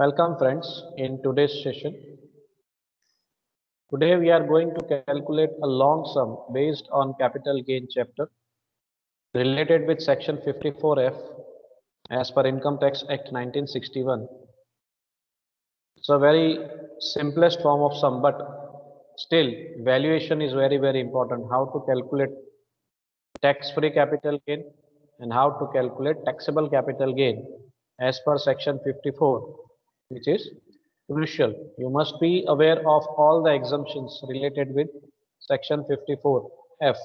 Welcome friends in today's session. Today we are going to calculate a long sum based on capital gain chapter related with section 54F as per Income Tax Act 1961. It's a very simplest form of sum, but still valuation is very important. How to calculate tax-free capital gain and how to calculate taxable capital gain as per section 54, which is crucial. You must be aware of all the exemptions related with section 54F.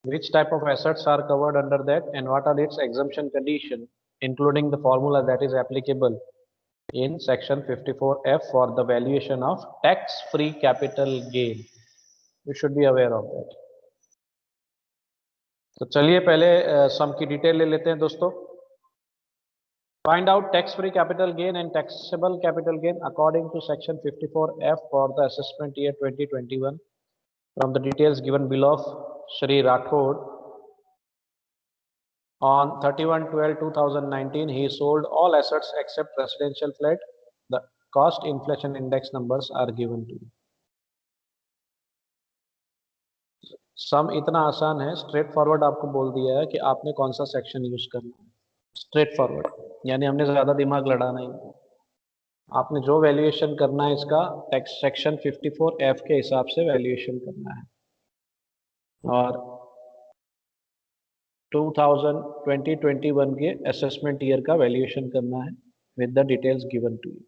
Which type of assets are covered under that and what are its exemption condition, including the formula that is applicable in section 54F for the valuation of tax-free capital gain. You should be aware of that. तो चलिए पहले सम की detail ले लेते हैं दोस्तों. Find out tax-free capital gain and taxable capital gain according to section 54F for the assessment year 2021 from the details given below. Shri Rathod, on 31/12/2019 he sold all assets except residential flat. The cost inflation index numbers are given to you. सम इतना आसान है, straight forward आपको बोल दिया है कि आपने कौन सा सेक्शन यूज करना है. स्ट्रेट फॉरवर्ड यानी हमने ज्यादा दिमाग लड़ाना ही. आपने जो वैल्यूएशन करना है इसका टैक्स सेक्शन 54F के हिसाब से वैल्यूएशन करना है और 2020-21 के असेसमेंट ईयर का वैल्यूएशन करना है with the details given to you.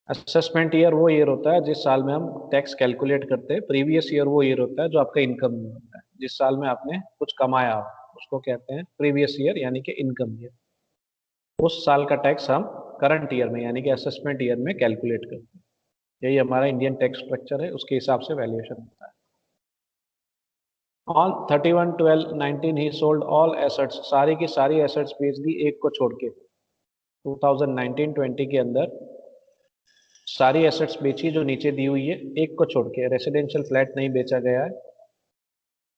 Assessment year वो ईयर होता है जिस साल में हम टैक्स कैलकुलेट करते हैं. प्रीवियस ईयर वो ईयर होता है जो आपका इनकम में होता है, जिस साल में आपने कुछ कमाया हो उसको कहते हैं प्रीवियस ईयर यानी कि इनकम ईयर. उस साल का टैक्स हम करंट ईयर में यानी कि असेसमेंट ईयर में कैलकुलेट करते हैं. यही हमारा इंडियन टैक्स स्ट्रक्चर है, उसके हिसाब से वैल्यूएशन होता है. On 31/12/19 he sold all assets, सारी की सारी एसेट्स बेच दी एक को छोड़ के. 2019-20 के अंदर सारी एसेट्स बेची जो नीचे दी हुई है, एक को छोड़ के. रेसिडेंशियल फ्लैट नहीं बेचा गया है,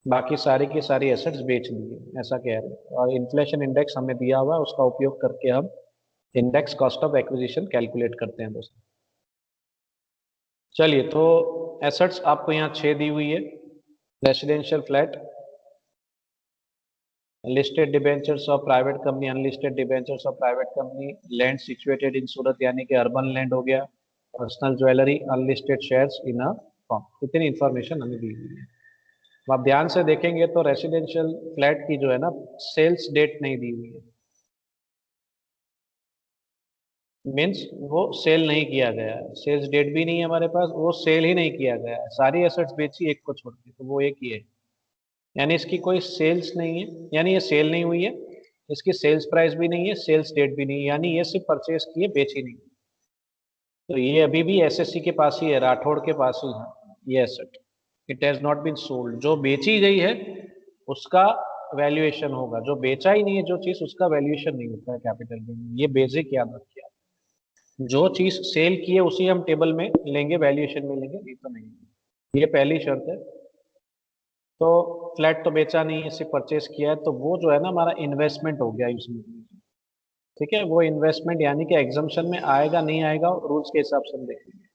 बाकी सारी की सारी एसेट्स बेच दी है, ऐसा कह रहे हैं. और इन्फ्लेशन इंडेक्स हमें दिया हुआ है, उसका उपयोग करके हम index cost of acquisition calculate करते हैं दोस्तों. चलिए, तो एसेट्स आपको यहाँ 6 दी हुई है. Residential flat, listed debentures of private company, unlisted debentures of private company, land situated in Surat यानी कि अर्बन लैंड हो गया, personal jewellery, unlisted shares in a firm. इतनी इंफॉर्मेशन हमें दी हुई है. आप ध्यान से देखेंगे तो रेसिडेंशियल फ्लैट की जो है ना सेल्स डेट नहीं दी हुई है, मीन्स वो सेल नहीं किया गया है. सेल्स डेट भी नहीं है हमारे पास, वो सेल ही नहीं किया गया है. सारी एसेट्स बेची एक को छोड़ के, तो वो एक ही है, यानी इसकी कोई सेल्स नहीं है, यानी ये सेल नहीं हुई है. इसकी सेल्स प्राइस भी नहीं है, सेल्स डेट भी नहीं है, यानी ये सिर्फ परचेज की है, बेची नहीं. तो ये अभी भी एसएससी के पास ही है, राठौड़ के पास ही है ये asset. It has not been sold. जो बेची गई है उसका वैल्यूएशन होगा, जो बेचा ही नहीं है जो चीज उसका वैल्यूएशन नहीं होता है कैपिटल गेन. ये बेसिक याद रखिए. जो चीज सेल की है उसी हम टेबल में लेंगे, वैल्यूएशन में लेंगे, नहीं तो नहीं. ये पहली शर्त है. तो फ्लैट तो बेचा नहीं है, सिर्फ परचेस किया है, तो वो जो है ना हमारा इन्वेस्टमेंट हो गया इसमें. ठीक है, वो इन्वेस्टमेंट यानी कि एग्जम्पशन में आएगा नहीं आएगा रूल्स के हिसाब से हम देखेंगे.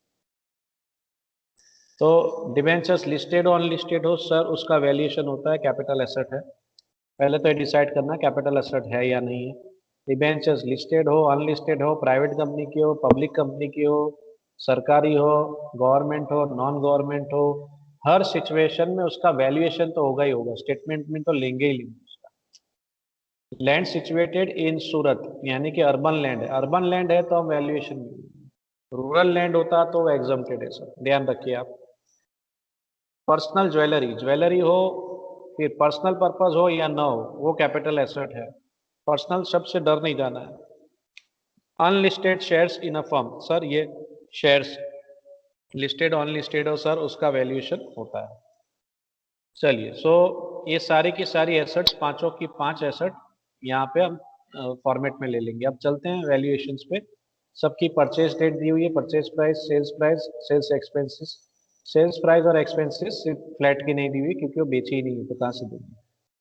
तो डिबेंचर्स लिस्टेड हो अनलिस्टेड हो सर, उसका वैल्यूएशन होता है कैपिटल एसेट है. पहले तो ये डिसाइड करना कैपिटल एसेट है या नहीं है. डिबेंचर्स लिस्टेड हो अनलिस्टेड हो, प्राइवेट कंपनी की हो, पब्लिक कंपनी की हो, सरकारी हो, गवर्नमेंट हो, नॉन गवर्नमेंट हो, हर सिचुएशन में उसका वैल्यूएशन तो होगा ही होगा. स्टेटमेंट में तो लेंगे ही लेंगे उसका. लैंड सिचुएटेड इन सूरत यानी कि अर्बन लैंड है. अर्बन लैंड है तो हम वैल्यूएशन, रूरल लैंड होता तो एग्जम्प्टेड है सर, ध्यान रखिए आप. पर्सनल ज्वेलरी, ज्वेलरी हो फिर पर्सनल पर्पस हो या ना हो, वो कैपिटल एसेट है. पर्सनल शब्द से डर नहीं जाना है. Unlisted shares in a firm, sir ये शेयर्स लिस्टेड अनलिस्टेड हो सर, उसका वैल्यूएशन होता है. चलिए, सो ये सारी की सारी एसेट्स, पांचों की पांच एसेट यहाँ पे हम फॉर्मेट में ले लेंगे. अब चलते हैं वैल्यूएशंस पे. सबकी परचेज डेट दी हुई है, purchase price, sales expenses. Sales price और एक्सपेंसेस सिर्फ फ्लैट की नहीं दी हुई क्योंकि वो बेची ही नहीं है, तो कहाँ से देंगे.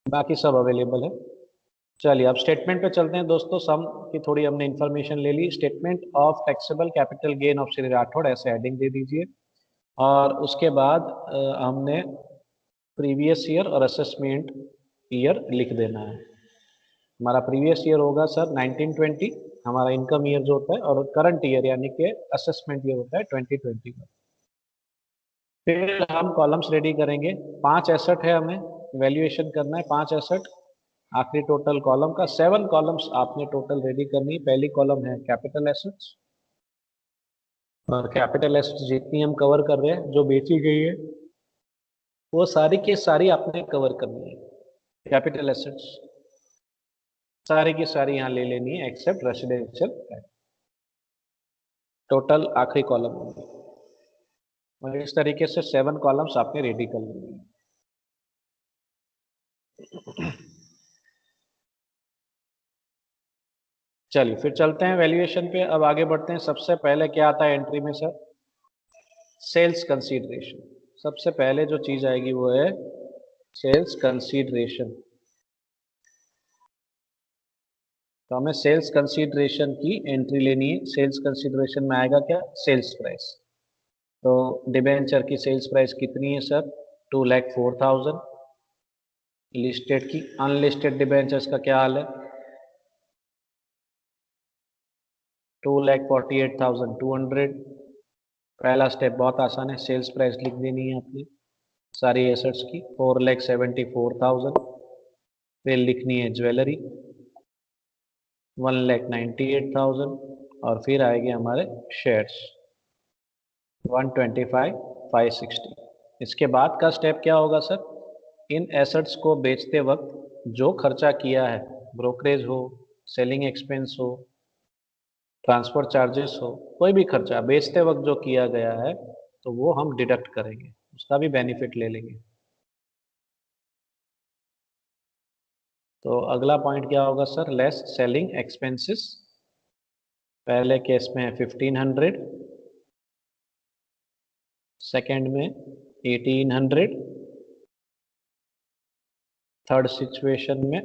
बाकी सब अवेलेबल है. चलिए अब स्टेटमेंट पे चलते हैं दोस्तों। सम की थोड़ी हमने इन्फॉर्मेशन ले ली। Statement of taxable capital gain of Shri Rathore ऐसे हेडिंग दे दीजिए, और उसके बाद हमने प्रीवियस ईयर और असेसमेंट ईयर लिख देना है। हमारा प्रीवियस ईयर होगा सर 1920, हमारा इनकम ईयर जो होता है, और करंट ईयर यानी कि असेसमेंट ईयर होता है 2020 का। फिर हम कॉलम्स रेडी करेंगे। 5 एसेट है, हमें वैल्यूएशन करना है 5 एसेट। आखिरी टोटल कॉलम का 7 कॉलम्स आपने टोटल रेडी करनी है। पहली कॉलम है कैपिटल एसेट्स, और कैपिटल एसेट्स जितनी हम कवर कर रहे हैं जो बेची गई है वो सारी की सारी आपने कवर करनी है। कैपिटल एसेट्स सारी की सारी यहाँ ले लेनी है एक्सेप्ट रेसिडेंशियल फ्लैट। टोटल आखिरी कॉलम होगी, और इस तरीके से 7 कॉलम्स आपने रेडी कर लेनी है। चलिए फिर चलते हैं वैल्यूएशन पे। अब आगे बढ़ते हैं। सबसे पहले क्या आता है एंट्री में सर? Sales consideration. सबसे पहले जो चीज आएगी वो है सेल्स कंसीडरेशन। तो हमें सेल्स कंसीडरेशन की एंट्री लेनी है। सेल्स कंसीडरेशन में आएगा क्या? Sales price. तो डिबेंचर की सेल्स प्राइस कितनी है सर? 2,04,000। लिस्टेड की, अनलिस्टेड डिबेंचर्स का क्या हाल है? 2,48,200। पहला स्टेप बहुत आसान है, सेल्स प्राइस लिख देनी है आपने सारी एसेट्स की 4,74,000। फिर लिखनी है ज्वेलरी 1,98,000, और फिर आएंगे हमारे शेयर्स 125,560। इसके बाद का स्टेप क्या होगा सर? इन एसेट्स को बेचते वक्त जो खर्चा किया है, ब्रोकरेज हो, सेलिंग एक्सपेंस हो, ट्रांसफर चार्जेस हो, कोई भी खर्चा बेचते वक्त जो किया गया है तो वो हम डिडक्ट करेंगे, उसका भी बेनिफिट ले लेंगे। तो अगला पॉइंट क्या होगा सर? Less selling expenses. पहले केस में 1,500, सेकेंड में 1,800, थर्ड सिचुएशन में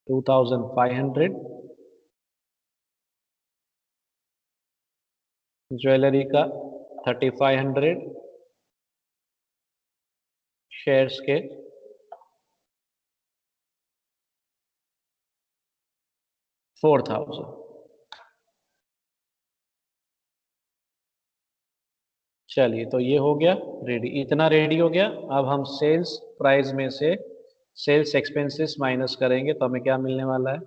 2,500। ज्वेलरी का 3,500, शेयर्स के 4,000। चलिए तो ये हो गया रेडी, इतना रेडी हो गया। अब हम सेल्स प्राइस में से सेल्स एक्सपेंसेस माइनस करेंगे तो हमें क्या मिलने वाला है?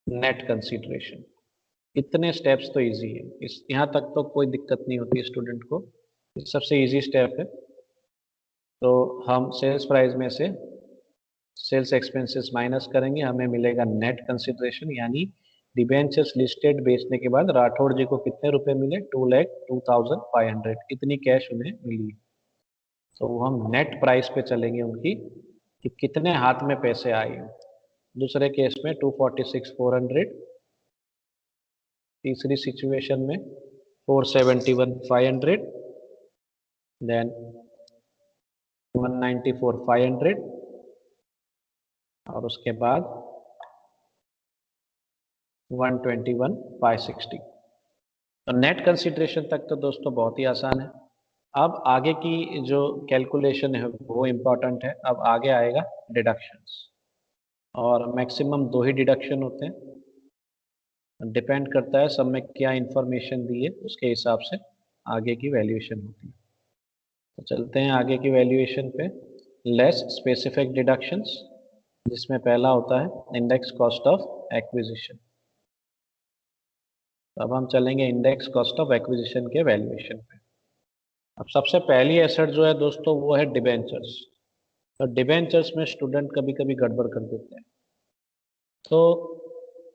Net consideration. इतने स्टेप्स तो इजी है, इस यहाँ तक तो कोई दिक्कत नहीं होती स्टूडेंट को, सबसे इजी स्टेप है। तो हम सेल्स प्राइस में से सेल्स एक्सपेंसेस माइनस करेंगे, हमें मिलेगा नेट कंसिडरेशन, यानी डिबेंचर्स लिस्टेड बेचने के बाद राठौड़ जी को कितने रुपए मिले? 2,02,500। इतनी कैश उन्हें मिली। तो हम नेट प्राइस पे चलेंगे उनकी कि कितने हाथ में पैसे आए। दूसरे केस में 246,400, तीसरी सिचुएशन में 471,500, देन 194,500, और उसके बाद 121,560। तो नेट कंसिडरेशन तक तो दोस्तों बहुत ही आसान है। अब आगे की जो कैलकुलेशन है वो इम्पोर्टेंट है। अब आगे आएगा डिडक्शंस, और मैक्सिमम 2 ही डिडक्शन होते हैं। डिपेंड करता है सब में क्या इंफॉर्मेशन दी है, उसके हिसाब से आगे की वैल्यूएशन होती है। तो चलते हैं आगे की वैल्यूएशन पे। लेस स्पेसिफिक डिडक्शंस, जिसमें पहला होता है इंडेक्स कॉस्ट ऑफ एक्विजिशन। अब हम चलेंगे इंडेक्स कॉस्ट ऑफ एक्विजिशन के वैल्यूएशन पे। अब सबसे पहली एसेट जो है दोस्तों वो है डिबेंचर्स। तो डिबेंचर्स में स्टूडेंट कभी कभी गड़बड़ कर देते हैं। तो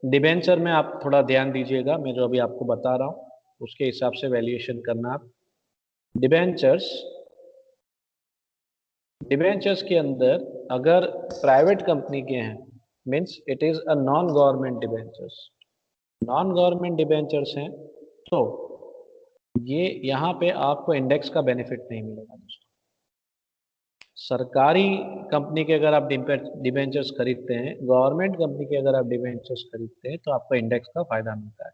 डिबेंचर में आप थोड़ा ध्यान दीजिएगा, मैं जो अभी आपको बता रहा हूँ उसके हिसाब से वैल्यूएशन करना। आप डिबेंचर्स डिबेंचर्स के अंदर अगर प्राइवेट कंपनी के हैं, means it is a non government debentures, non government debentures हैं, तो ये यहाँ पे आपको इंडेक्स का बेनिफिट नहीं मिलेगा दोस्तों। सरकारी कंपनी के अगर आप डिबेंचर्स खरीदते हैं, गवर्नमेंट कंपनी के अगर आप डिबेंचर्स खरीदते हैं, तो आपको इंडेक्स का फायदा मिलता है।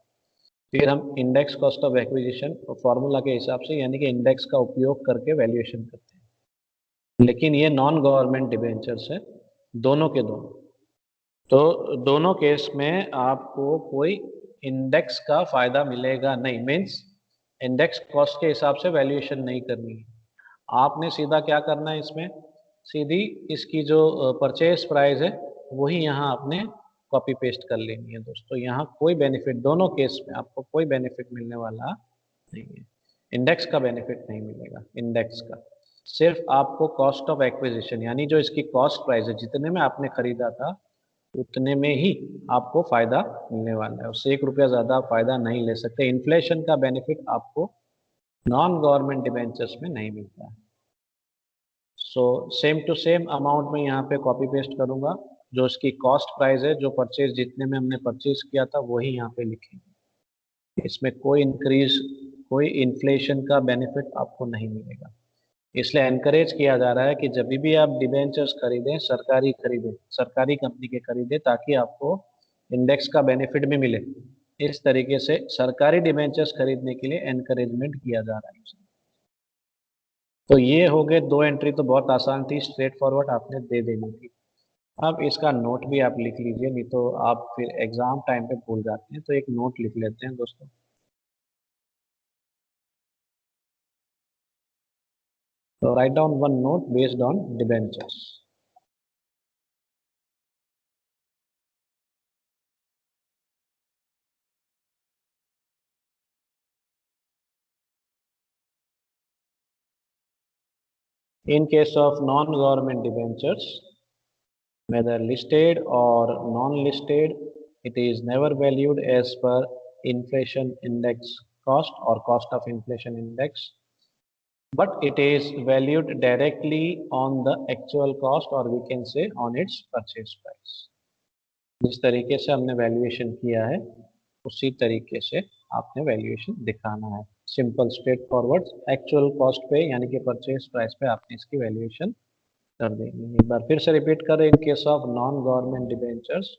फिर हम index cost of acquisition formula के हिसाब से यानी कि इंडेक्स का उपयोग करके वैल्यूएशन करते हैं। लेकिन ये नॉन गवर्नमेंट डिबेंचर्स है, दोनों के दोनों। तो दोनों केस में आपको कोई इंडेक्स का फायदा मिलेगा नहीं, मीन्स इंडेक्स कॉस्ट के हिसाब से वैल्यूएशन नहीं करनी है। आपने सीधा क्या करना है, इसमें सीधी इसकी जो परचेज प्राइस है वही यहाँ आपने कॉपी पेस्ट कर लेनी है दोस्तों। यहाँ कोई बेनिफिट, दोनों केस में आपको कोई बेनिफिट मिलने वाला नहीं है, इंडेक्स का बेनिफिट नहीं मिलेगा। इंडेक्स का सिर्फ आपको कॉस्ट ऑफ एक्विजिशन यानी जो इसकी कॉस्ट प्राइस है, जितने में आपने खरीदा था उतने में ही आपको फायदा मिलने वाला है, उससे 1 रुपया ज्यादा आप फायदा नहीं ले सकते। इन्फ्लेशन का बेनिफिट आपको नॉन गवर्नमेंट डिबेंचर्स में नहीं मिलता है। So same to same amount में यहाँ पे कॉपी पेस्ट करूंगा, जो इसकी कॉस्ट प्राइस है, जो परचेज जितने में हमने परचेज किया था वही यहाँ पे लिखेंगे। इसमें कोई इंक्रीज, कोई इन्फ्लेशन का बेनिफिट आपको नहीं मिलेगा। इसलिए एनकरेज किया जा रहा है कि जब भी आप डिबेंचर्स खरीदें, सरकारी खरीदें, सरकारी कंपनी के खरीदें, ताकि आपको इंडेक्स का बेनिफिट भी मिले। इस तरीके से सरकारी डिबेंचर्स खरीदने के लिए एनकरेजमेंट किया जा रहा है। तो ये हो गए 2 एंट्री, तो बहुत आसान थी, स्ट्रेट फॉरवर्ड आपने दे देनी थी। अब इसका नोट भी आप लिख लीजिए, नहीं तो आप फिर एग्जाम टाइम पे भूल जाते हैं। तो एक नोट लिख लेते हैं दोस्तों। तो write down one note based on debentures. In case of non-government debentures, whether listed or non-listed, it is never valued as per inflation index cost or cost of inflation index, but it is valued directly on the actual cost, or we can say on its purchase price. जिस तरीके से हमने valuation किया है उसी तरीके से आपने वैल्यूएशन दिखाना है। Simple straight forward, actual cost पे यानी कि परचेज प्राइस पे आपने इसकी वैल्यूएशन कर देंगे। एक बार फिर से रिपीट करें, इन case of non government debentures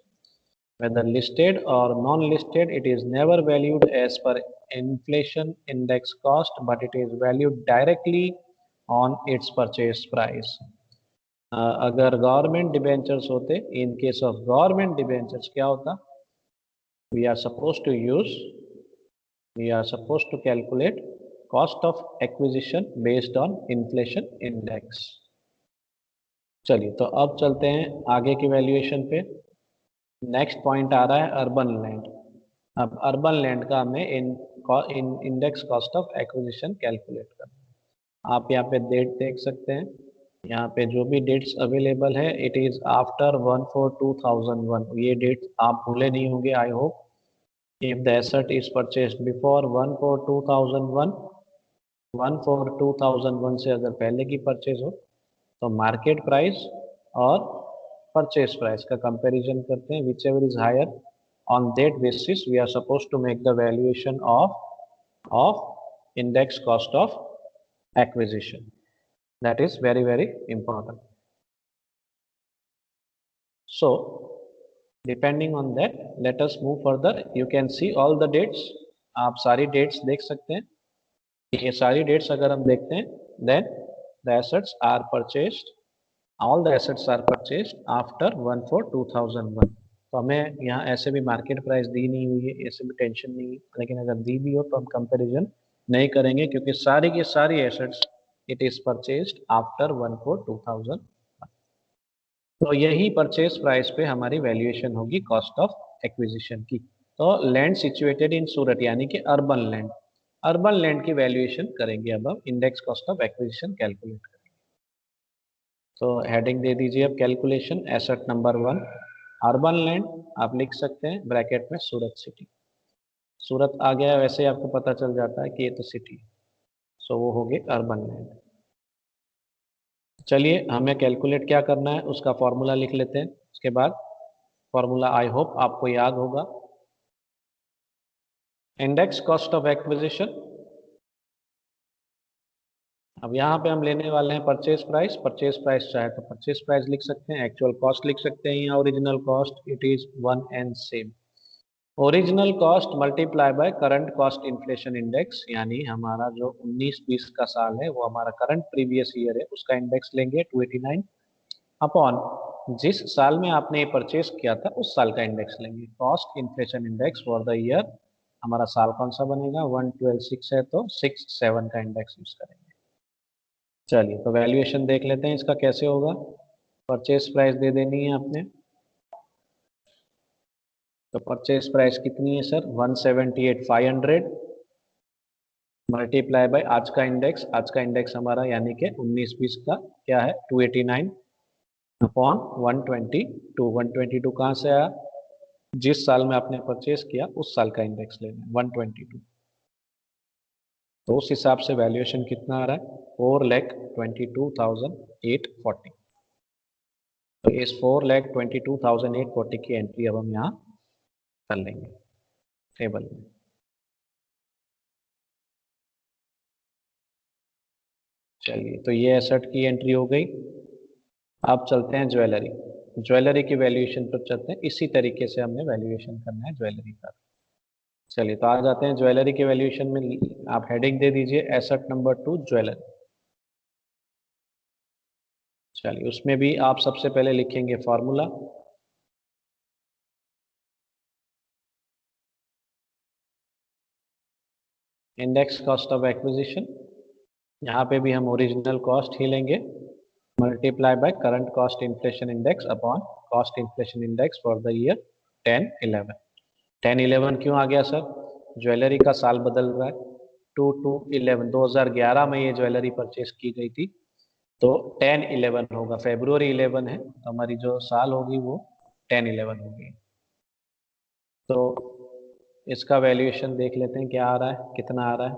whether listed or non-listed, it is never valued as per inflation index cost, but it is valued directly on its purchase price. अगर गवर्नमेंट डिबेंचर्स होते, in case of government debentures क्या होता, we are suppose to use, we are suppose to calculate cost of acquisition based on inflation index. चलिए, तो अब चलते हैं आगे की वैल्यूएशन पे। नेक्स्ट पॉइंट आ रहा है अर्बन लैंड। अब अर्बन लैंड का हमें इन index cost of acquisition calculate करना है। आप यहाँ पे डेट देख सकते हैं, यहाँ पे जो भी डेट्स अवेलेबल है इट इज आफ्टर 1/4/2001। ये डेट्स आप भूले नहीं होंगे, I hope. If the asset is purchased before 1/4/2001, 1/4/2001 से अगर पहले की परचेज हो तो मार्केट प्राइस और परचेज प्राइस का कंपैरिजन करते हैं, whichever is higher, on that basis we are suppose to make the valuation of index cost of acquisition. That is very very important. So depending on that let us move further. You can see all the dates, आप सारी dates देख सकते हैं। ये सारी dates अगर हम देखते हैं, then the assets are purchased, all the assets are purchased after 1/4/2001। तो हमें यहाँ ऐसे भी मार्केट प्राइस दी नहीं हुई है, ऐसे भी टेंशन नहीं है, लेकिन अगर दी भी हो तो हम कंपैरिजन नहीं करेंगे, क्योंकि सारी की सारी assets it is purchased after 1/4/2001। तो यही परचेज प्राइस पे हमारी वैल्यूएशन होगी कॉस्ट ऑफ एक्विजिशन की। तो लैंड सिचुएटेड इन सूरत यानी कि अर्बन लैंड, अर्बन लैंड की वैल्यूएशन करेंगे। अब हम index cost of acquisition calculate करेंगे। तो हेडिंग दे दीजिए अब calculation, asset number 1 urban land, आप लिख सकते हैं ब्रैकेट में सूरत सिटी। सूरत आ गया, वैसे ही आपको पता चल जाता है कि ये तो सिटी है, सो वो हो गए अर्बन लैंड। चलिए, हमें कैलकुलेट क्या करना है उसका फॉर्मूला लिख लेते हैं। उसके बाद फॉर्मूला आई होप आपको याद होगा। इंडेक्स कॉस्ट ऑफ एक्विजिशन अब यहाँ पे हम लेने वाले हैं परचेज प्राइस चाहे तो परचेज प्राइस लिख सकते हैं, एक्चुअल कॉस्ट लिख सकते हैं या original cost, it is one and same. Original cost multiply by current cost inflation index, यानी हमारा जो 19-20 का साल है वो हमारा करंट प्रीवियस ईयर है उसका इंडेक्स लेंगे 289 अपॉन जिस साल में आपने ये परचेज किया था उस साल का इंडेक्स लेंगे। Cost inflation index for the year, हमारा साल कौन सा बनेगा, 112.6 है तो 67 का इंडेक्स यूज करेंगे। चलिए तो वैल्यूएशन देख लेते हैं इसका कैसे होगा। परचेज प्राइस दे देनी है आपने, तो परचेज प्राइस कितनी है सर, 178,500 मल्टीप्लाई बाय आज का इंडेक्स हमारा यानी कि 19-20 का क्या है 289 अपॉन 122। 122 कहाँ से आया, जिस साल में आपने परचेज किया उस साल का इंडेक्स लेना है 122। तो उस हिसाब से वैल्यूएशन कितना आ रहा है, 4,22,840। तो इस 4,22,840 की एंट्री अब हम यहाँ कर लेंगे टेबल में। चलिए तो ये एसेट की एंट्री हो गई। अब चलते हैं ज्वेलरी, ज्वेलरी की वैल्यूएशन पर चलते हैं, इसी तरीके से हमने वैल्यूएशन करना है ज्वेलरी का। चलिए तो आ जाते हैं ज्वेलरी के वैल्यूएशन में, आप हेडिंग दे दीजिए एसेट नंबर 2 ज्वेलरी। चलिए उसमें भी आप सबसे पहले लिखेंगे formula, index cost of acquisition, यहाँ पे भी हम ओरिजिनल कॉस्ट ही लेंगे multiply by current cost inflation index upon cost inflation index for the year 10-11। 10-11 क्यों आ गया सर, ज्वेलरी का साल बदल रहा है, 2-2-11 2011 में ये ज्वेलरी परचेज की गई थी, तो 10-11 होगा, फेब्रुवरी 11 है तो हमारी जो साल होगी वो 10-11 होगी। तो इसका वैल्यूएशन देख लेते हैं क्या आ रहा है, कितना आ रहा है।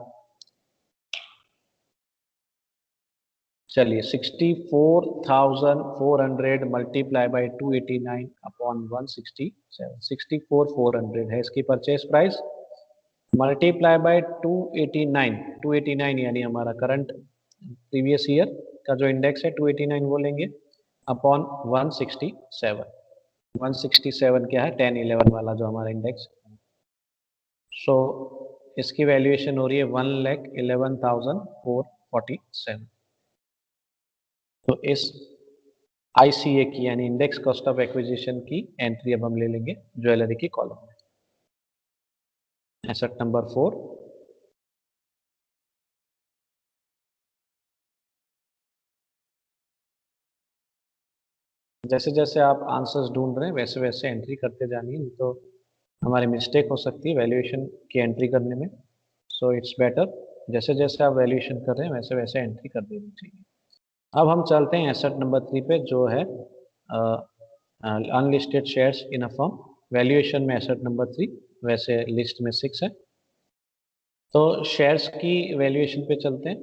चलिए 64,400 मल्टीप्लाई बाई 289 अपॉन 167, 64,400 है इसकी परचेज प्राइस, मल्टीप्लाई बाय 289 यानी हमारा करंट प्रीवियस ईयर का जो इंडेक्स है 289 वो लेंगे अपॉन 167। 167 क्या है 10-11 वाला जो हमारा इंडेक्स। सो इसकी वैल्यूएशन हो रही है 1,11,447। तो इस ICA की यानी इंडेक्स कॉस्ट ऑफ एक्विजिशन की एंट्री अब हम ले लेंगे ज्वेलरी की कॉलम में, एसेट नंबर 4। जैसे जैसे आप आंसर्स ढूंढ रहे हैं वैसे वैसे एंट्री करते जानिए, नहीं तो हमारी मिस्टेक हो सकती है वैल्यूएशन की एंट्री करने में। सो इट्स बेटर जैसे जैसे आप वैल्यूएशन कर रहे हैं वैसे वैसे एंट्री कर देनी चाहिए। अब हम चलते हैं एसेट नंबर 3 पे जो है unlisted shares in a firm. Valuation में एसेट नंबर 3, वैसे लिस्ट में 6 है। तो शेयर्स की वैल्यूएशन पे चलते हैं,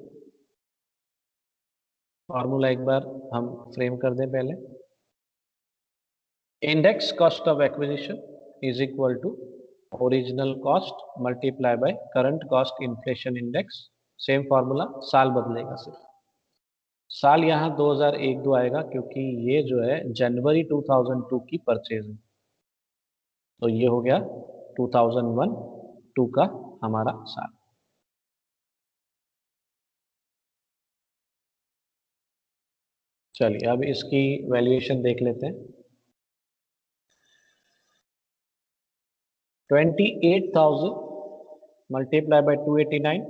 फॉर्मूला एक बार हम फ्रेम कर दें पहले। Index cost of acquisition is equal to original cost multiply by current cost inflation index. Same formula, साल बदलेगा सिर्फ, साल यहाँ 2001-2 आएगा क्योंकि ये जो है जनवरी 2002 की परचेज है, तो ये हो गया 2001-2 का हमारा साल। चलिए अब इसकी वैल्यूएशन देख लेते हैं। 28,000 मल्टीप्लाई बाय 289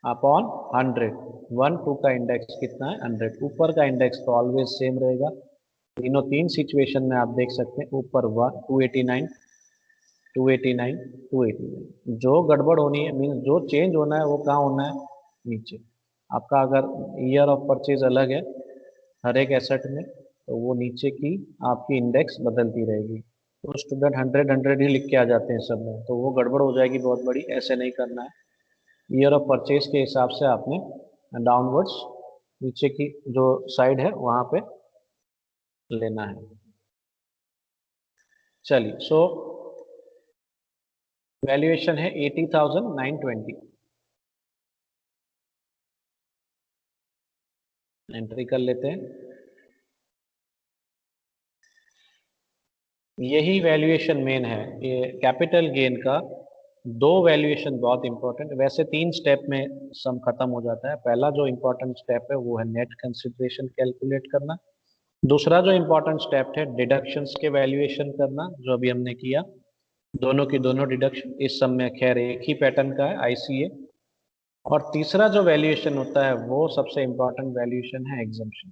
अपॉन 100। 1-2 का इंडेक्स कितना है 100, ऊपर का इंडेक्स तो ऑलवेज सेम रहेगा, तीनों तीन सिचुएशन में आप देख सकते हैं ऊपर 289 289 289, जो गड़बड़ होनी है मीन्स जो चेंज होना है वो कहाँ होना है, नीचे। आपका अगर ईयर ऑफ परचेज अलग है हर एक एसेट में तो वो नीचे की आपकी इंडेक्स बदलती रहेगी। तो स्टूडेंट 100 ही लिख के आ जाते हैं सब में, तो वो गड़बड़ हो जाएगी बहुत बड़ी, ऐसे नहीं करना है। ईयर ऑफ परचेज के हिसाब से आपने डाउनवर्ड्स नीचे की जो साइड है वहां पे लेना है। चलिए सो वैल्यूएशन है 80,920। एंट्री कर लेते हैं। यही वैल्यूएशन मेन है, ये कैपिटल गेन का दो वैल्यूएशन बहुत इंपॉर्टेंट। वैसे 3 स्टेप में सम खत्म हो जाता है। पहला जो इंपॉर्टेंट स्टेप है वो है नेट कंसिडरेशन कैलकुलेट करना। दूसरा जो इंपॉर्टेंट स्टेप है डिडक्शंस के वैल्यूएशन करना, जो अभी हमने किया। दोनों की दोनों डिडक्शन इस सम में खैर एक ही पैटर्न का है, आईसीए। और तीसरा जो वैल्यूएशन होता है वो सबसे इंपॉर्टेंट वैल्यूएशन है एग्जम्पशन।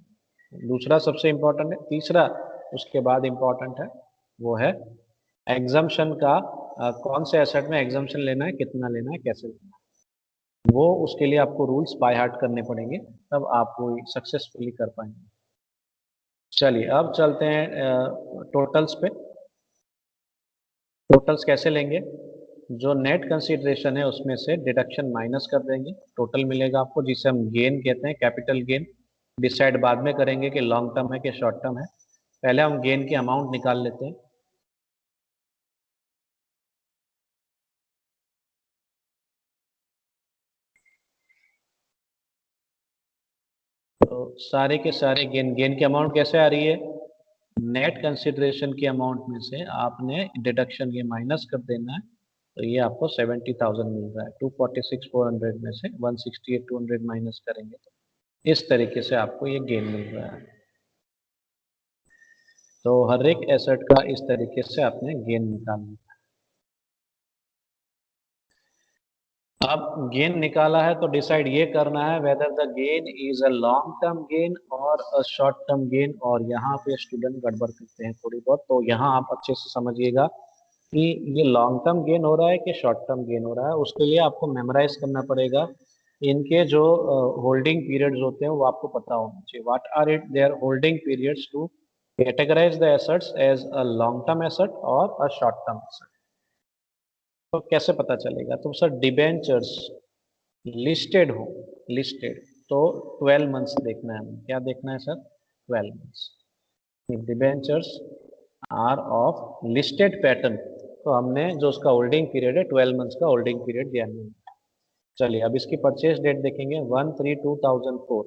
दूसरा सबसे इंपॉर्टेंट है, तीसरा उसके बाद इंपॉर्टेंट है वो है एग्जम्पशन का। कौन से एसेट में एग्जम्पशन लेना है, कितना लेना है, कैसे लेना है, वो उसके लिए आपको रूल्स बाय हार्ट करने पड़ेंगे, तब आप वो सक्सेसफुली कर पाएंगे। चलिए अब चलते हैं टोटल्स पे। टोटल्स कैसे लेंगे, जो नेट कंसीडरेशन है उसमें से डिडक्शन माइनस कर देंगे, टोटल मिलेगा आपको, जिसे हम गेन कहते हैं, कैपिटल गेन। डिसाइड बाद में करेंगे कि लॉन्ग टर्म है कि शॉर्ट टर्म है। पहले हम गेन की अमाउंट निकाल लेते हैं। तो सारे के सारे गेन, गेन की अमाउंट कैसे आ रही है, नेट कंसिडरेशन की अमाउंट में से आपने डिडक्शन ये माइनस कर देना है। तो ये आपको 70,000 मिल रहा है। 246,400 में से 168,200 माइनस करेंगे तो इस तरीके से आपको ये गेन मिल रहा है। तो हर एक एसेट का इस तरीके से आपने गेन निकालना है। अब गेन निकाला है तो डिसाइड ये करना है whether the gain is a long term gain और अ शॉर्ट टर्म गेन। और यहाँ पे स्टूडेंट गड़बड़ करते हैं थोड़ी बहुत, तो यहाँ आप अच्छे से समझिएगा कि ये लॉन्ग टर्म गेन हो रहा है कि शॉर्ट टर्म गेन हो रहा है। उसके लिए आपको मेमोराइज करना पड़ेगा। इनके जो होल्डिंग पीरियड्स होते हैं वो आपको पता होना चाहिए। What are it their holding periods to categorise the assets as a long term asset और अ शॉर्ट टर्म एसेट। तो कैसे पता चलेगा, तो सर डिबेंचर्स लिस्टेड हो, लिस्टेड तो 12 मंथ्स देखना है हमें। क्या देखना है sir, 12 months. Debentures are of listed pattern, तो हमने जो उसका होल्डिंग पीरियड है 12 मंथ्स का होल्डिंग पीरियड ध्यान में। चलिए अब इसकी परचेज डेट देखेंगे, 1/3/2004।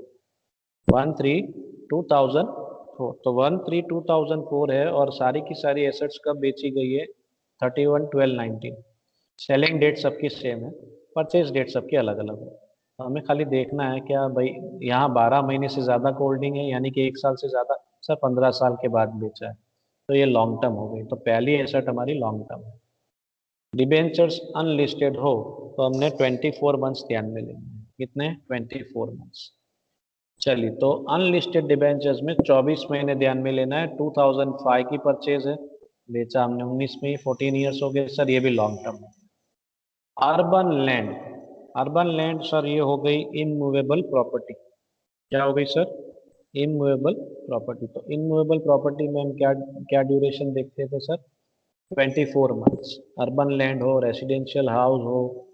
1/3/2004, तो 1/3/2004 है और सारी की सारी एसेट्स कब बेची गई है, 31/12/19। सेलिंग डेट सबकी सेम है, परचेज डेट सबकी अलग अलग है। तो हमें खाली देखना है क्या भाई, यहाँ 12 महीने से ज़्यादा का होल्डिंग है, यानी कि 1 साल से ज़्यादा, सर 15 साल के बाद बेचा है, तो ये लॉन्ग टर्म हो गई। तो पहली एसेट हमारी लॉन्ग टर्म है। डिबेंचर्स अनलिस्टेड हो तो हमने 24 मंथ्स ध्यान में लेंगे। कितने, 24 मंथ्स। चलिए तो अनलिस्टेड डिबेंचर्स में 24 महीने ध्यान में लेना है। 2005 की परचेज है, बेचा हमने 19 में ही, 14 ईयर्स हो गए सर, ये भी लॉन्ग टर्म है। Urban land, urban land sir ये हो गई इमूवेबल प्रॉपर्टी। क्या हो गई सर, इमूवेबल प्रॉपर्टी। तो इमूवेबल प्रॉपर्टी में हम क्या क्या ड्यूरेशन देखते थे सर, 24 मंथ्स। अर्बन लैंड हो, रेसिडेंशियल हाउस हो,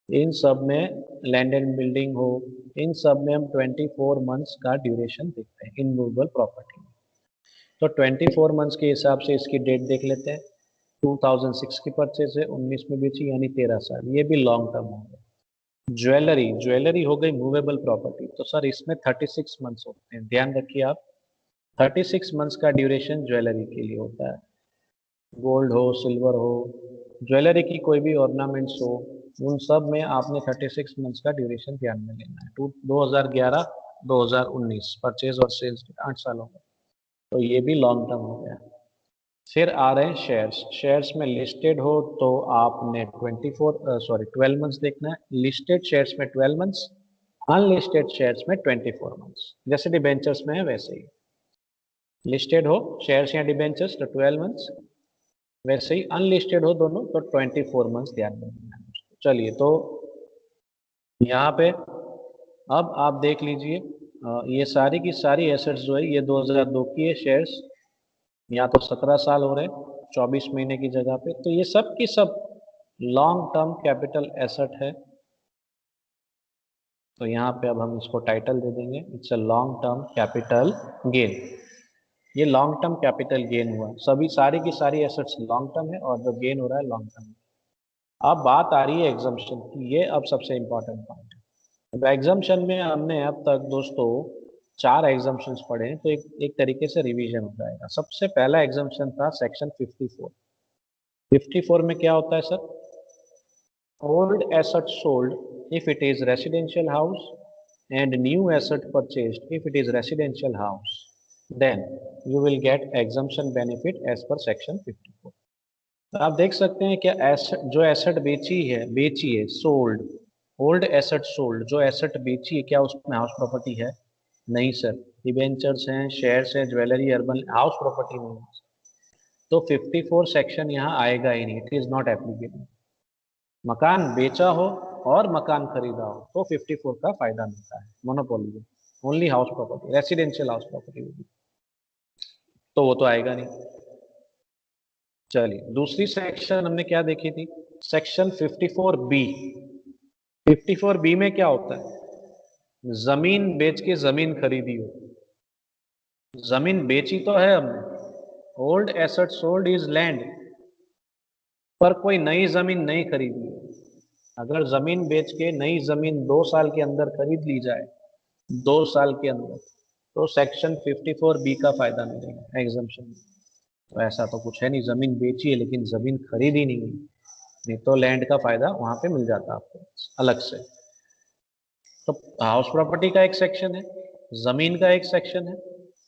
इन सब में, लैंड एंड बिल्डिंग हो, इन सब में हम 24 मंथ्स का ड्यूरेशन देखते हैं इमूवेबल प्रॉपर्टी में। तो 24 मंथ्स के हिसाब से इसकी डेट देख लेते हैं। 2006 की परचेज है, 19 में बेची, यानी 13 साल, ये भी लॉन्ग टर्म हो गया। ज्वेलरी, ज्वेलरी हो गई मूवेबल प्रॉपर्टी, तो सर इसमें 36 मंथ्स होते हैं, ध्यान रखिए आप। 36 मंथ्स का ड्यूरेशन ज्वेलरी के लिए होता है। गोल्ड हो, सिल्वर हो, ज्वेलरी की कोई भी ऑर्नामेंट्स हो, उन सब में आपने 36 मंथ्स का ड्यूरेशन ध्यान में लेना है। 2011 2019 परचेज और सेल्स 8 सालों का, तो ये भी लॉन्ग टर्म हो गया। फिर आ रहे हैं शेयर्स। शेयर्स में लिस्टेड हो तो आपने 12 मंथ्स देखना है। लिस्टेड शेयर्स में 12 मंथ्स, अनलिस्टेड शेयर्स में 24 मंथ्स। जैसे डिबेंचर्स में है वैसे ही, लिस्टेड हो शेयर्स या डिबेंचर्स तो 12 मंथ्स, वैसे ही अनलिस्टेड हो दोनों तो 24 मंथ्स ध्यान में रखना है। चलिए तो यहाँ पे अब आप देख लीजिए, ये सारी की सारी एसेट्स जो है ये 2002 की है शेयर्स। यहाँ तो 17 साल हो रहे, 24 महीने की जगह पे, तो ये सब की सब लॉन्ग टर्म कैपिटल एसेट है। तो यहाँ पे अब हम इसको टाइटल दे देंगे, it's a long term capital gain. ये लॉन्ग टर्म कैपिटल गेन हुआ, सभी सारी की सारी एसेट्स लॉन्ग टर्म है और जो गेन हो रहा है लॉन्ग टर्म। अब बात आ रही है एग्जाम्पशन की, ये अब सबसे इंपॉर्टेंट पॉइंट है। अब एग्जाम्पशन में हमने अब तक दोस्तों 4 एग्जाम्पशंस पढ़े हैं, तो एक तरीके से रिवीजन हो जाएगा। सबसे पहला एग्जाम्पशन था सेक्शन 54। 54 में क्या होता है sir? Old asset sold if it is residential house and new asset purchased if it is residential house, then you will get exemption benefit as per section 54। तो आप देख सकते हैं कि एसेट जो एसेट बेची है सोल्ड, ओल्ड एसेट सोल्ड, जो एसेट बेची है क्या उसमें हाउस प्रॉपर्टी है? नहीं सर। डिबेंचर्स हैं, शेयर्स हैं, ज्वेलरी, अर्बन, हाउस प्रॉपर्टी नहीं है। तो 54 सेक्शन यहाँ आएगा ही नहीं, इट इज नॉट एप्लीकेबल। मकान बेचा हो और मकान खरीदा हो तो 54 का फायदा मिलता है, monopoly. Only house property, residential house property होगी तो वो तो आएगा नहीं। चलिए दूसरी सेक्शन हमने क्या देखी थी? Section 54B। 54B में क्या होता है? जमीन बेच के जमीन खरीदी हो। जमीन बेची तो है हमने, old asset sold is land, पर कोई नई जमीन नहीं खरीदी है। अगर जमीन बेच के नई जमीन 2 साल के अंदर खरीद ली जाए, 2 साल के अंदर, तो सेक्शन 54B का फायदा मिलेगा, एग्जम्पशन। तो ऐसा तो कुछ है नहीं, जमीन बेची है लेकिन जमीन खरीदी नहीं है, नहीं तो लैंड का फायदा वहां पे मिल जाता आपको अलग से। तो हाउस प्रॉपर्टी का एक सेक्शन है, जमीन का एक सेक्शन है,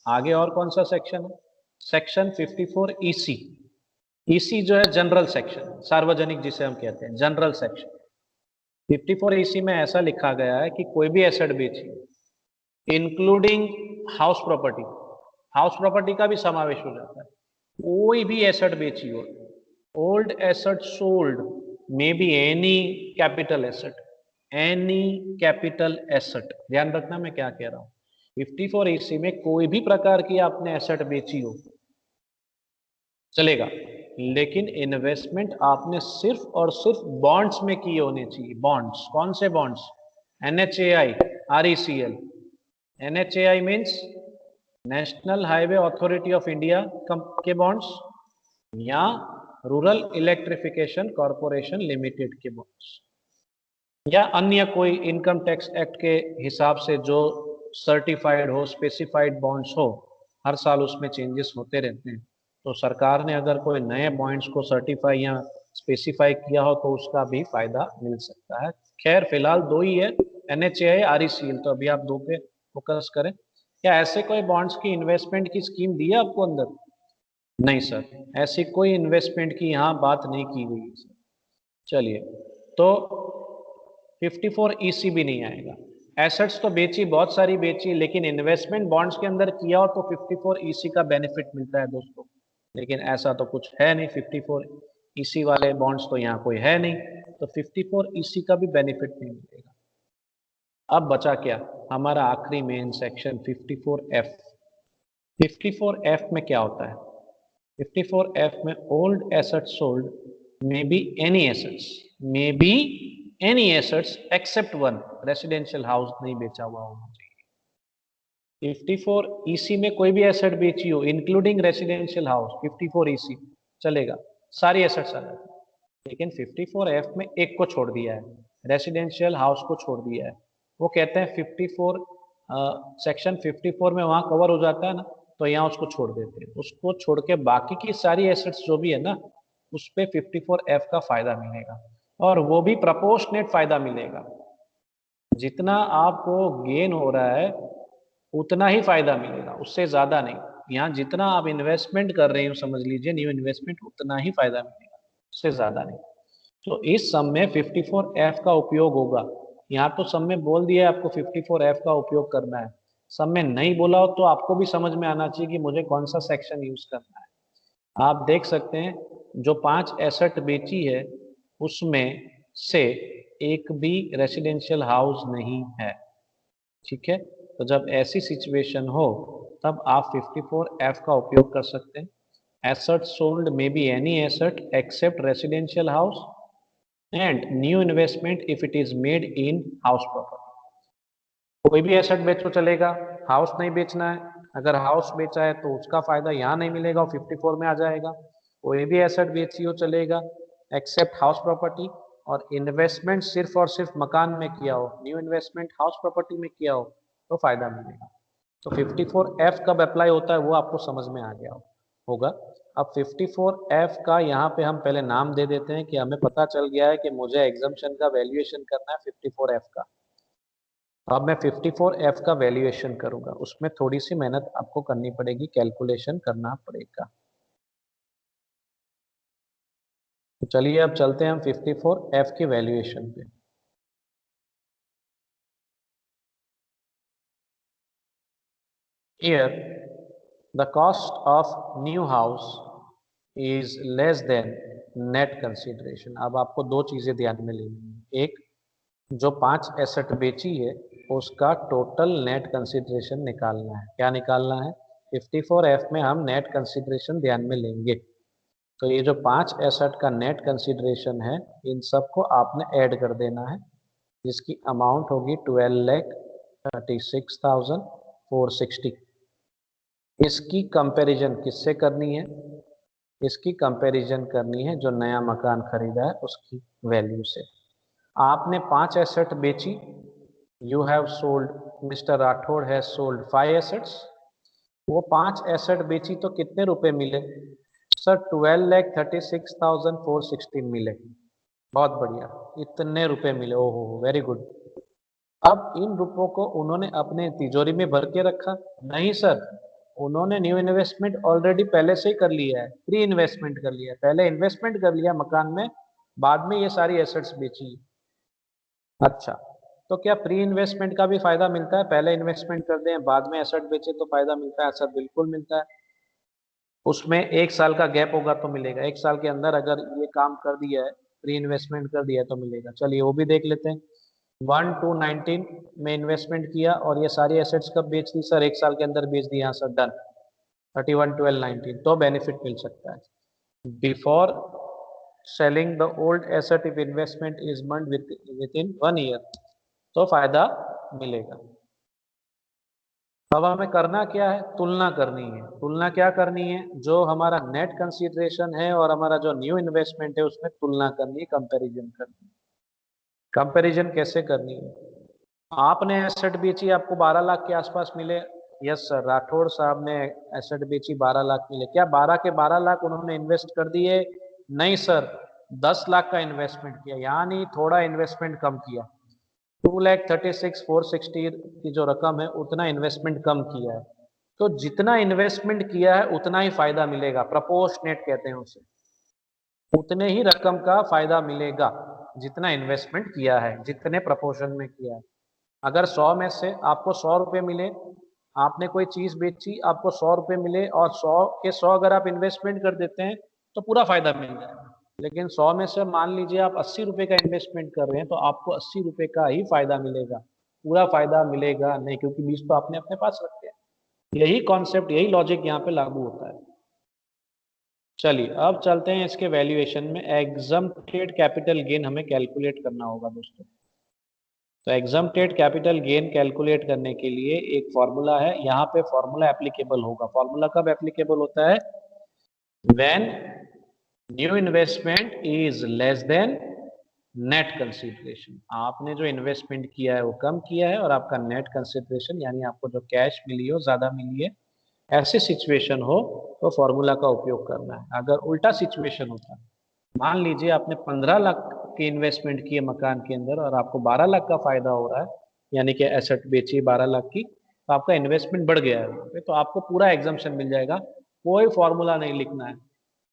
आगे और कौन सा सेक्शन है? Section 54EC। ईसी जो है जनरल सेक्शन, सार्वजनिक जिसे हम कहते हैं, जनरल सेक्शन। 54EC में ऐसा लिखा गया है कि कोई भी एसेट बेची including house property, house property का भी समावेश हो जाता है, कोई भी एसेट बेची हो, old asset sold may be any capital asset, any capital asset. ध्यान रखना मैं क्या कह रहा हूं। 54EC में कोई भी प्रकार की आपने एसेट बेची हो चलेगा, लेकिन इन्वेस्टमेंट आपने सिर्फ और सिर्फ बॉन्ड्स में किए होने चाहिए। बॉन्ड्स, कौन से bonds? NHAI, RECL। NHAI means national highway authority of India के बॉन्ड्स, या रूरल इलेक्ट्रिफिकेशन कॉरपोरेशन लिमिटेड के बॉन्ड्स, या अन्य कोई इनकम टैक्स एक्ट के हिसाब से जो सर्टिफाइड हो, स्पेसिफाइड बॉन्ड्स हो। हर साल उसमें चेंजेस होते रहते हैं, तो सरकार ने अगर कोई नए बॉन्ड्स को सर्टिफाई या स्पेसिफाई किया हो तो उसका भी फायदा मिल सकता है। खैर फिलहाल 2 ही है, NHAI, RECL, तो अभी आप 2 पे फोकस करें। क्या ऐसे कोई बॉन्ड्स की इन्वेस्टमेंट की स्कीम दी है आपको अंदर? नहीं सर, ऐसी कोई इन्वेस्टमेंट की यहाँ बात नहीं की गई है सर। चलिए, तो 54EC भी नहीं आएगा। एसेट्स तो बेची, बहुत सारी बेची, लेकिन इन्वेस्टमेंट बॉन्ड्स के अंदर किया हो तो 54EC का बेनिफिट मिलता है दोस्तों, लेकिन ऐसा तो कुछ है नहीं। 54EC वाले बॉन्ड्स तो यहाँ कोई है नहीं, तो 54EC का भी बेनिफिट नहीं मिलेगा। अब बचा क्या हमारा आखिरी मेन सेक्शन 54F। 54F में क्या होता है? 54F में old assets sold may be any assets, may be any assets except one, residential house नहीं बेचा हुआ होना चाहिए। 54EC में कोई भी एसेट बेची हो इंक्लूडिंग रेसिडेंशियल हाउस, 54EC चलेगा, सारी एसेट्स आ जाती है। लेकिन 54F में एक को छोड़ दिया है, रेसिडेंशियल हाउस को छोड़ दिया है। वो कहते हैं 54 सेक्शन 54 में वहां कवर हो जाता है ना, तो यहाँ उसको छोड़ देते हैं। उसको छोड़ के बाकी की सारी एसेट्स जो भी है ना, उस पे 54F का फायदा मिलेगा, और वो भी प्रपोर्शनेट फायदा मिलेगा। जितना आपको गेन हो रहा है उतना ही फायदा मिलेगा, उससे ज्यादा नहीं। यहाँ जितना आप इन्वेस्टमेंट कर रहे हो समझ लीजिए न्यू इन्वेस्टमेंट, उतना ही फायदा मिलेगा, उससे ज्यादा नहीं। तो इस सम में 54F का उपयोग होगा। यहाँ तो सम में बोल दिया है आपको 54F का उपयोग करना है, सम में नहीं बोला हो तो आपको भी समझ में आना चाहिए कि मुझे कौन सा सेक्शन यूज करना है। आप देख सकते हैं जो 5 एसेट बेची है उसमें से एक भी रेसिडेंशियल हाउस नहीं है, ठीक है। तो जब ऐसी सिचुएशन हो तब आप 54F का उपयोग कर सकते हैं। Asset sold may be any asset except residential house and new investment if it is made in house property. कोई भी एसेट बेचो चलेगा, हाउस नहीं बेचना है। अगर हाउस बेचा है तो उसका फायदा यहाँ नहीं मिलेगा, 54 में आ जाएगा। कोई भी एसेट बेची हो चलेगा एक्सेप्ट हाउस प्रॉपर्टी, और इन्वेस्टमेंट सिर्फ और सिर्फ मकान में किया हो, न्यू इन्वेस्टमेंट हाउस प्रॉपर्टी में किया हो तो फायदा मिलेगा। तो 54F कब अप्लाई होता है वो आपको समझ में आ गया होगा। अब 54F का यहाँ पे हम पहले नाम दे देते हैं कि हमें पता चल गया है कि मुझे एग्जाम्पशन का वैल्यूएशन करना है 54F का। अब मैं 54F का वैल्यूएशन करूंगा, उसमें थोड़ी सी मेहनत आपको करनी पड़ेगी, कैलकुलेशन करना पड़ेगा। तो चलिए अब चलते हैं हम 54F की वैल्यूएशन पे। Here the cost of new house is less than net consideration। अब आपको दो चीजें ध्यान में लेनी है। एक, जो 5 एसेट बेची है उसका टोटल नेट कंसिडरेशन निकालना है। क्या निकालना है? 54F में हम नेट कंसिडरेशन ध्यान में लेंगे। तो ये जो 5 एसेट का नेट कंसिडरेशन है इन सबको आपने ऐड कर देना है, जिसकी अमाउंट होगी 12,36,460। इसकी कंपैरिजन किससे करनी है? इसकी कंपैरिजन करनी है जो नया मकान खरीदा है उसकी वैल्यू से। आपने 5 एसेट बेची, you have sold, mister Rathore has sold 5 assets. वो 5 एसेट बेची तो कितने रुपए मिले सर? 12,36,416 मिले। बहुत बढ़िया, इतने रुपए मिले। ओहो, वेरी गुड। अब इन रुपयों को उन्होंने अपने तिजोरी में भर के रखा? नहीं सर, उन्होंने न्यू इन्वेस्टमेंट ऑलरेडी पहले से ही कर लिया है, प्री इन्वेस्टमेंट कर लिया है। पहले इन्वेस्टमेंट कर लिया मकान में, बाद में ये सारी एसेट्स बेची। अच्छा, तो क्या प्री इन्वेस्टमेंट का भी फायदा मिलता है? पहले इन्वेस्टमेंट कर दें बाद में एसेट बेचे तो फायदा मिलता है? सर बिल्कुल मिलता है। उसमें 1 साल का गैप होगा तो मिलेगा। 1 साल के अंदर अगर ये काम कर दिया है, प्री इन्वेस्टमेंट कर दिया है तो मिलेगा। चलिए वो भी देख लेते हैं। 1/2/19 में इन्वेस्टमेंट किया और ये सारी एसेट्स कब बेच दी सर? 1 साल के अंदर बेच दी। हाँ सर, डन। 31/12/19 तो बेनिफिट मिल सकता है। Before selling the old asset if investment is made within 1 year तो फायदा मिलेगा। अब हमें करना क्या है? तुलना करनी है। तुलना क्या करनी है? जो हमारा नेट कंसीडरेशन है और हमारा जो न्यू इन्वेस्टमेंट है उसमें तुलना करनी है, कंपैरिजन करनी है। कंपैरिजन कैसे करनी है? आपने एसेट बेची, आपको 12 लाख के आसपास मिले। यस सर, राठौड़ साहब ने एसेट बेची, 12 लाख मिले। क्या 12 के 12 लाख उन्होंने इन्वेस्ट कर दिए? नहीं सर, 10 लाख का इन्वेस्टमेंट किया, यानी थोड़ा इन्वेस्टमेंट कम किया। 2,36,460 की जो रकम है उतना इन्वेस्टमेंट कम किया है। तो जितना इन्वेस्टमेंट किया है उतना ही फायदा मिलेगा, प्रपोर्शनेट कहते हैं उसे। उतने ही रकम का फायदा मिलेगा जितना इन्वेस्टमेंट किया है, जितने प्रपोर्शन में किया है। अगर 100 में से आपको 100 रुपये मिले, आपने कोई चीज बेची, आपको 100 रुपये मिले और 100 के 100 अगर आप इन्वेस्टमेंट कर देते हैं तो पूरा फायदा मिल जाएगा। लेकिन 100 में से मान लीजिए आप 80 रुपये का इन्वेस्टमेंट कर रहे हैं तो आपको 80 रुपये का ही फायदा मिलेगा, पूरा फायदा मिलेगा नहीं, क्योंकि बीज तो आपने अपने पास रखे हैं। यही कॉन्सेप्ट, यही लॉजिक यहाँ पे लागू होता है। चलिए अब चलते हैं इसके वैल्यूएशन में। एग्जम्प्टेड कैपिटल गेन हमें कैलकुलेट करना होगा दोस्तों। तो एग्जम्प्टेड कैपिटल गेन कैलकुलेट करने के लिए एक फॉर्मूला है, यहाँ पे फॉर्मूला एप्लीकेबल होगा। फॉर्मूला कब एप्लीकेबल होता है? When new investment is less than net consideration. आपने जो इन्वेस्टमेंट किया है वो कम किया है और आपका नेट कंसिडरेशन यानी आपको जो कैश मिली हो ज्यादा मिली है, ऐसी सिचुएशन हो तो फॉर्मूला का उपयोग करना है। अगर उल्टा सिचुएशन होता, मान लीजिए आपने 15 लाख की इन्वेस्टमेंट की है मकान के अंदर और आपको 12 लाख का फायदा हो रहा है, यानी कि एसेट बेची 12 लाख की, तो आपका इन्वेस्टमेंट बढ़ गया है वहाँ पे, तो आपको पूरा एग्जम्पशन मिल जाएगा। कोई फॉर्मूला नहीं लिखना है,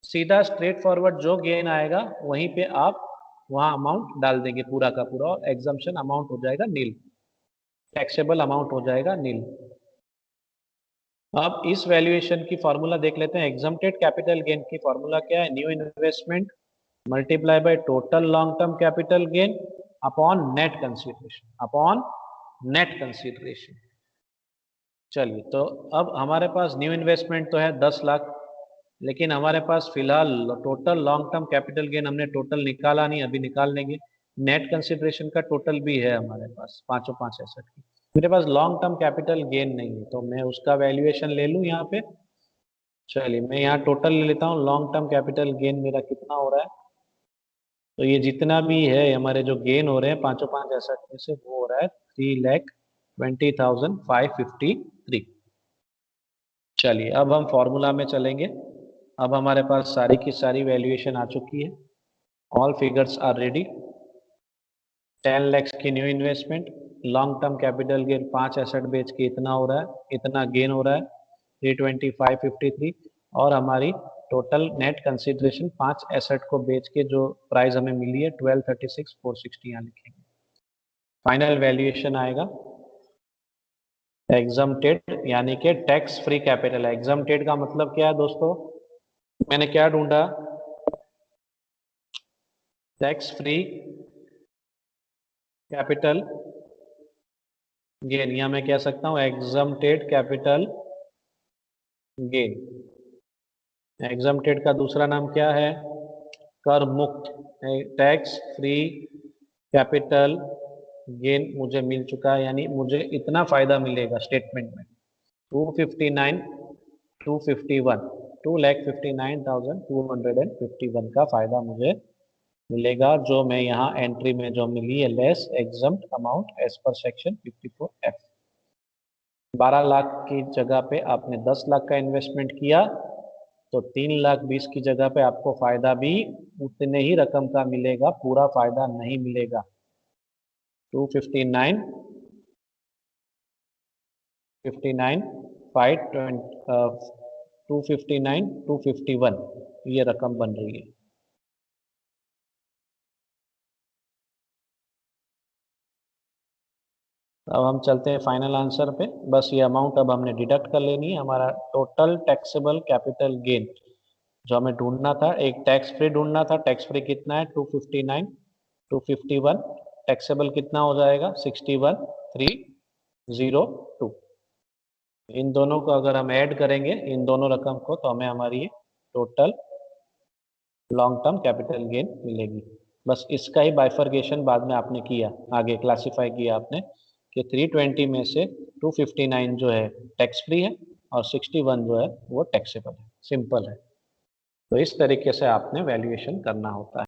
सीधा स्ट्रेट फॉरवर्ड जो गेन आएगा वहीं पे आप वहाँ अमाउंट डाल देंगे पूरा का पूरा, और एग्जम्पशन अमाउंट हो जाएगा नील, टैक्सेबल अमाउंट हो जाएगा नील। अब इस वैल्यूएशन की फॉर्मूला देख लेते हैं। एग्जम्प्टेड कैपिटल गेन की फॉर्मूला क्या है? New investment multiply by total long term capital gain upon net consideration, upon net consideration. चलिए, तो अब हमारे पास न्यू इन्वेस्टमेंट तो है 10 लाख, लेकिन हमारे पास फिलहाल total long term capital gain हमने टोटल निकाला नहीं, अभी निकाल लेंगे। नेट कंसीडरेशन का टोटल भी है हमारे पास, पांचों पांच एसेट की। मेरे पास लॉन्ग टर्म कैपिटल गेन नहीं है तो मैं उसका वैल्यूएशन ले लूँ यहाँ पे। चलिए मैं यहाँ टोटल ले लेता हूँ, लॉन्ग टर्म कैपिटल गेन मेरा कितना हो रहा है। तो ये जितना भी है हमारे जो गेन हो रहे हैं पांचों पांच एसेट में से, वो हो रहा है 3,20,553। चलिए अब हम फॉर्मूला में चलेंगे। अब हमारे पास सारी की सारी वैल्यूएशन आ चुकी है। All figures are ready. 10 lakh की new investment, long term capital gain 5 asset बेच के इतना हो रहा है, इतना गेन हो रहा है 325.53। और हमारी टोटल नेट कंसिडरेशन 5 एसेट को बेच के जो प्राइस हमें मिली है 1236,460 यहाँ लिखेंगे। फाइनल वैल्यूएशन आएगा एग्जम्प्टेड यानी कि टैक्स फ्री कैपिटल। एग्जम्प्टेड का मतलब क्या है दोस्तों? मैंने क्या ढूंढा? टैक्स फ्री कैपिटल गेन, या मैं कह सकता हूं एग्जम्प्टेड कैपिटल गेन। एग्जम्प्टेड का दूसरा नाम क्या है? कर मुक्त। टैक्स फ्री कैपिटल गेन मुझे मिल चुका है, यानी मुझे इतना फायदा मिलेगा स्टेटमेंट में 259 251 2,59,251 का फायदा मुझे मिलेगा, जो मैं यहाँ एंट्री में जो मिली है less exempt amount as per section 54F। 12 lakh की जगह पे आपने 10 लाख का इन्वेस्टमेंट किया तो 3,20,000 की जगह पे आपको फायदा भी उतने ही रकम का मिलेगा, पूरा फायदा नहीं मिलेगा। 259 59 259 251 ये रकम बन रही है। अब हम चलते हैं फाइनल आंसर पे। बस ये अमाउंट अब हमने डिडक्ट कर लेनी है। हमारा टोटल टैक्सेबल कैपिटल गेन जो हमें ढूंढना था, एक टैक्स फ्री ढूंढना था। टैक्स फ्री कितना है? 259 251। टैक्सेबल कितना हो जाएगा? 61,302। इन दोनों को अगर हम ऐड करेंगे इन दोनों रकम को तो हमें हमारी total long term capital gain मिलेगी। बस इसका ही बाइफर्केशन बाद में आपने किया, आगे क्लासिफाई किया आपने कि 320 में से 259 जो है टैक्स फ्री है और 61 जो है वो टैक्सेबल है। सिंपल है। तो इस तरीके से आपने वैल्यूएशन करना होता है।